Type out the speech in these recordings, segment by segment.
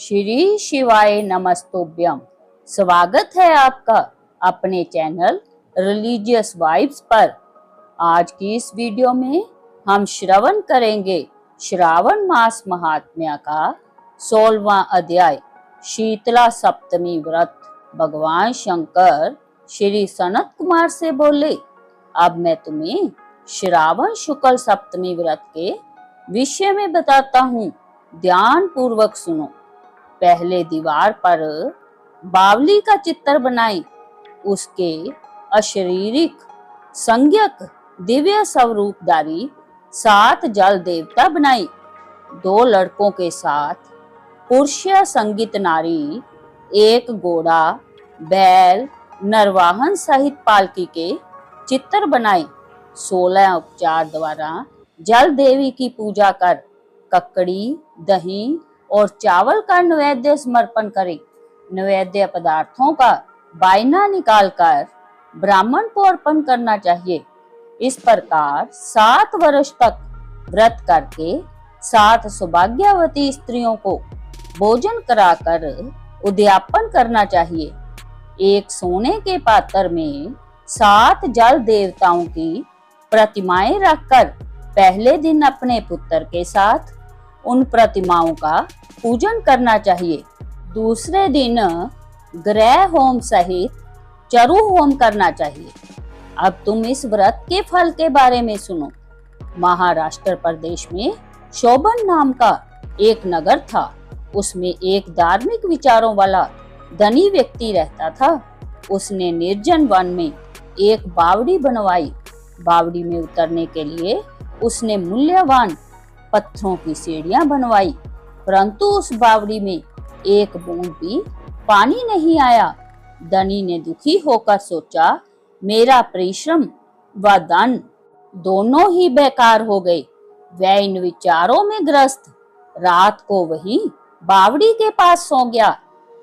श्री शिवाय नमस्तुभ्यम। स्वागत है आपका अपने चैनल रिलीजियस वाइब्स पर। आज की इस वीडियो में हम श्रवण करेंगे श्रावण मास महात्म्य का 16वां अध्याय शीतला सप्तमी व्रत। भगवान शंकर श्री सनत कुमार से बोले, अब मैं तुम्हें श्रावण शुक्ल सप्तमी व्रत के विषय में बताता हूँ, ध्यान पूर्वक सुनो। पहले दीवार पर बावली का चित्र बनाएं, उसके अशरीरिक संज्ञक दिव्य स्वरूपधारी 7 जल देवता बनाएं। 2 लड़कों के साथ पुरुष संगीत नारी, 1 घोड़ा, बैल, नरवाहन सहित पालकी के चित्र बनाएं। 16 उपचार द्वारा जल देवी की पूजा कर ककड़ी, दही और चावल का नैवेद्य समर्पण करें। नैवेद्य पदार्थों का बायना निकालकर ब्राह्मण को अर्पण करना चाहिए। इस प्रकार 7 वर्ष तक व्रत करके 7 सौभाग्यवती स्त्रियों को भोजन कराकर उद्यापन करना चाहिए। एक सोने के पात्र में 7 जल देवताओं की प्रतिमाएं रखकर पहले दिन अपने पुत्र के साथ उन प्रतिमाओं का पूजन करना चाहिए। दूसरे दिन ग्रह होम सहित चरु होम करना चाहिए। अब तुम इस व्रत के फल के बारे में सुनो। महाराष्ट्र प्रदेश में शोभन नाम का एक नगर था। उसमें एक धार्मिक विचारों वाला धनी व्यक्ति रहता था। उसने निर्जन वन में एक बावड़ी बनवाई। बावड़ी में उतरने के लिए उसने मूल्यवान पत्थरों की सीढ़ियां बनवाई, परंतु उस बावड़ी में एक बूंद भी पानी नहीं आया। धनी ने दुखी होकर सोचा, मेरा परिश्रम व धन दोनों ही बेकार हो गए। वह इन विचारों में ग्रस्त रात को वही बावड़ी के पास सो गया।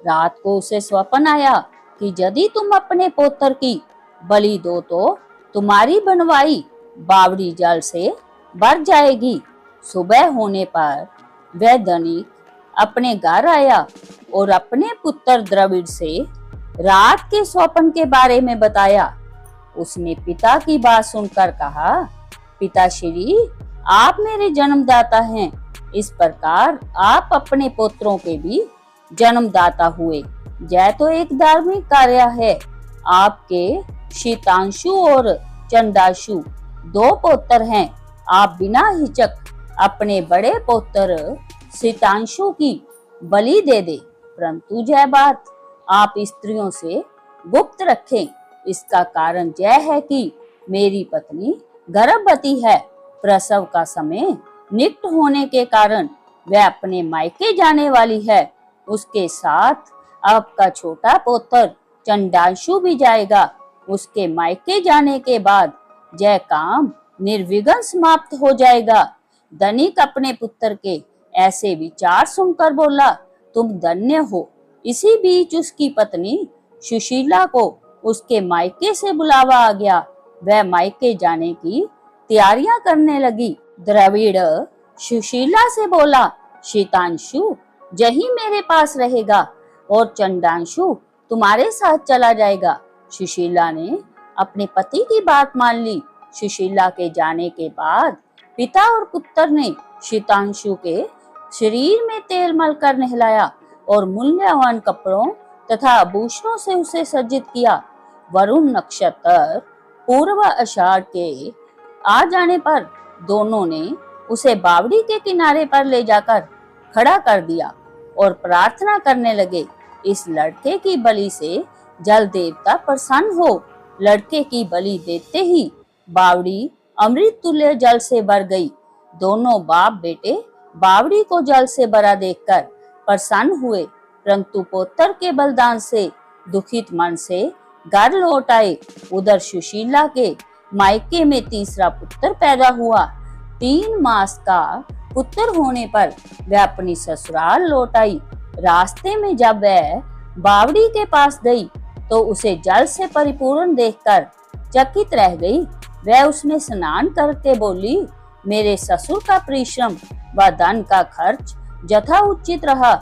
रात को उसे स्वप्न आया कि यदि तुम अपने पुत्र की बलि दो तो तुम्हारी बनवाई बावड़ी जल से भर जाएगी। सुबह होने पर वह धनिक अपने घर आया और अपने पुत्र द्रविड़ से रात के स्वप्न के बारे में बताया। उसने पिता की बात सुनकर कहा, पिताश्री, आप मेरे जन्मदाता हैं। इस प्रकार आप अपने पुत्रों के भी जन्मदाता हुए। यह तो एक धार्मिक कार्य है। आपके शीतांशु और चंदाशु 2 पुत्र हैं। आप बिना हिचक अपने बड़े पुत्र शीतांशु की बलि दे दे, परंतु यह बात आप स्त्रियों से गुप्त रखें। इसका कारण यह है कि मेरी पत्नी गर्भवती है। प्रसव का समय निकट होने के कारण वह अपने मायके जाने वाली है। उसके साथ आपका छोटा पुत्र चंडांशु भी जाएगा। उसके मायके जाने के बाद यह काम निर्विघ्न समाप्त हो जाएगा। धनिक अपने पुत्र के ऐसे विचार सुनकर बोला, तुम धन्य हो। इसी बीच उसकी पत्नी सुशीला को उसके मायके से बुलावा आ गया। वह मायके जाने की तैयारियां करने लगी। द्रविड़ सुशीला से बोला, शीतांशु यही मेरे पास रहेगा और चंडांशु तुम्हारे साथ चला जाएगा। सुशीला ने अपने पति की बात मान ली। सुशीला के जाने के बाद पिता और पुत्र ने शीतांशु के शरीर में तेल मलकर नहलाया और मूल्यवान कपड़ों तथा आभूषणों से उसे सज्जित किया। वरुण नक्षत्र पूर्व आषाढ़ के आ जाने पर दोनों ने उसे बावड़ी के किनारे पर ले जाकर खड़ा कर दिया और प्रार्थना करने लगे, इस लड़के की बलि से जल देवता प्रसन्न हो। लड़के की बलि देते ही बावड़ी अमृत तुल्य जल से भर गई। दोनों बाप बेटे बावड़ी को जल से भरा देखकर प्रसन्न हुए, परंतु पुत्र के बलिदान से दुखित मन से घर लौट आए। उधर सुशीला के मायके में तीसरा पुत्र पैदा हुआ। 3 मास का पुत्र होने पर वह अपनी ससुराल लौट आई। रास्ते में जब वह बावड़ी के पास गई तो उसे जल से परिपूर्ण देखकर चकित रह गई। वह उसमें स्नान करके बोली, मेरे ससुर का परिश्रम व धन का खर्च यथा उचित रहा।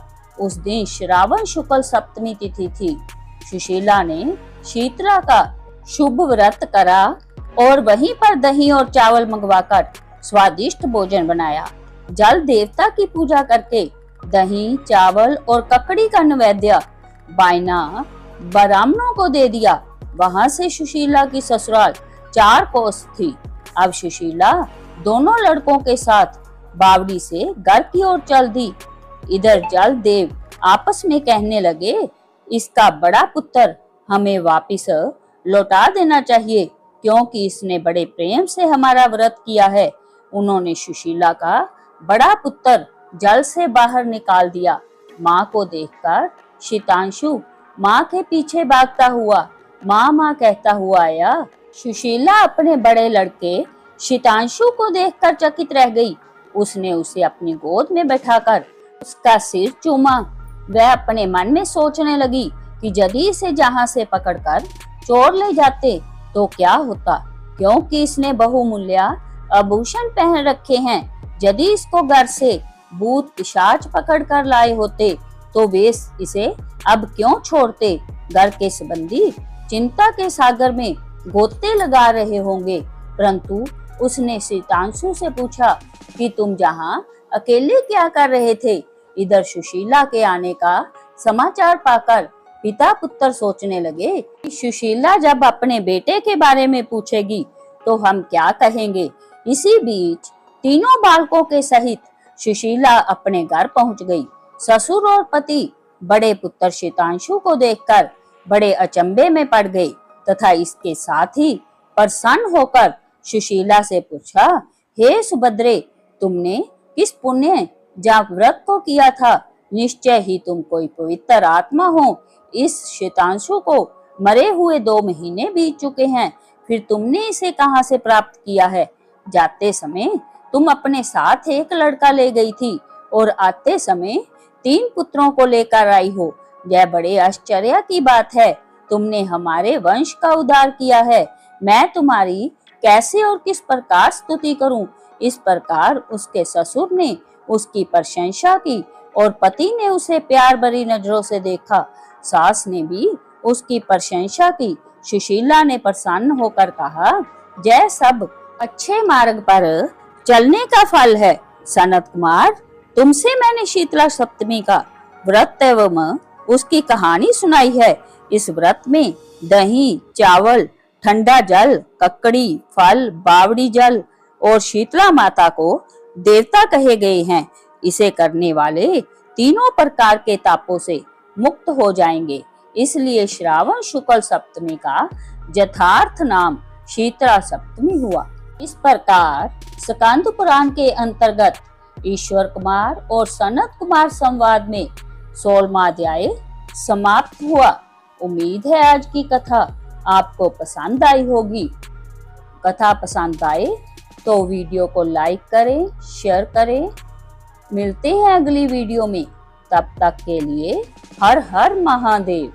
उस दिन श्रावण शुक्ल सप्तमी तिथि थी। सुशीला ने शीतला का शुभ व्रत करा और वहीं पर दही और चावल मंगवाकर स्वादिष्ट भोजन बनाया। जल देवता की पूजा करके दही, चावल और ककड़ी का नैवेद्य बायना ब्राह्मणों को दे दिया। वहां से सुशीला की ससुराल 4 कोस थी। अब सुशीला दोनों लड़कों के साथ बावड़ी से घर की ओर चल दी। इधर जल देव आपस में कहने लगे, इसका बड़ा पुत्र हमें वापिस लौटा देना चाहिए, क्योंकि इसने बड़े प्रेम से हमारा व्रत किया है। उन्होंने सुशीला का बड़ा पुत्र जल से बाहर निकाल दिया। माँ को देखकर शीतांशु माँ के पीछे भागता हुआ माँ माँ कहता हुआ आया। सुशीला अपने बड़े लड़के शीतांशु को देखकर चकित रह गई। उसने उसे अपनी गोद में बैठाकर उसका सिर चूमा। वह अपने मन में सोचने लगी कि यदि इसे जहाँ से पकड़कर चोर ले जाते तो क्या होता, क्योंकि इसने बहुमूल्य आभूषण पहन रखे हैं। यदि इसको घर से भूत पिशाच पकड़ कर लाए होते तो वे इसे अब क्यों छोड़ते। घर के संबंधी चिंता के सागर में गोते लगा रहे होंगे। परंतु उसने शीतांशु से पूछा कि तुम यहाँ अकेले क्या कर रहे थे। इधर सुशीला के आने का समाचार पाकर पिता पुत्र सोचने लगे कि सुशीला जब अपने बेटे के बारे में पूछेगी तो हम क्या कहेंगे। इसी बीच तीनों बालकों के सहित सुशीला अपने घर पहुंच गई। ससुर और पति बड़े पुत्र शीतांशु को देखकर बड़े अचंभे में पड़ गए तथा इसके साथ ही प्रसन्न होकर सुशीला से पूछा, हे सुभद्रे, तुमने किस पुण्य या व्रत को किया था। निश्चय ही तुम कोई पवित्र आत्मा हो। इस शीतांशु को मरे हुए 2 महीने बीत चुके हैं, फिर तुमने इसे कहां से प्राप्त किया है। जाते समय तुम अपने साथ एक लड़का ले गई थी और आते समय 3 पुत्रों को लेकर आई हो। यह बड़े आश्चर्य की बात है। तुमने हमारे वंश का उद्धार किया है। मैं तुम्हारी कैसे और किस प्रकार स्तुति करूं। इस प्रकार उसके ससुर ने उसकी प्रशंसा की और पति ने उसे प्यार भरी नजरों से देखा। सास ने भी उसकी प्रशंसा की। सुशीला ने प्रसन्न होकर कहा, यह सब अच्छे मार्ग पर चलने का फल है। सनत कुमार, तुमसे मैंने शीतला सप्तमी का व्रत एवं उसकी कहानी सुनाई है। इस व्रत में दही, चावल, ठंडा जल, ककड़ी, फल, बावड़ी जल और शीतला माता को देवता कहे गए हैं। इसे करने वाले तीनों प्रकार के तापों से मुक्त हो जाएंगे। इसलिए श्रावण शुक्ल सप्तमी का यथार्थ नाम शीतला सप्तमी हुआ। इस प्रकार स्कंद पुराण के अंतर्गत ईश्वर कुमार और सनत कुमार संवाद में 16वां अध्याय समाप्त हुआ। उम्मीद है आज की कथा आपको पसंद आई होगी। कथा पसंद आए तो वीडियो को लाइक करें, शेयर करें। मिलते हैं अगली वीडियो में। तब तक के लिए हर हर महादेव।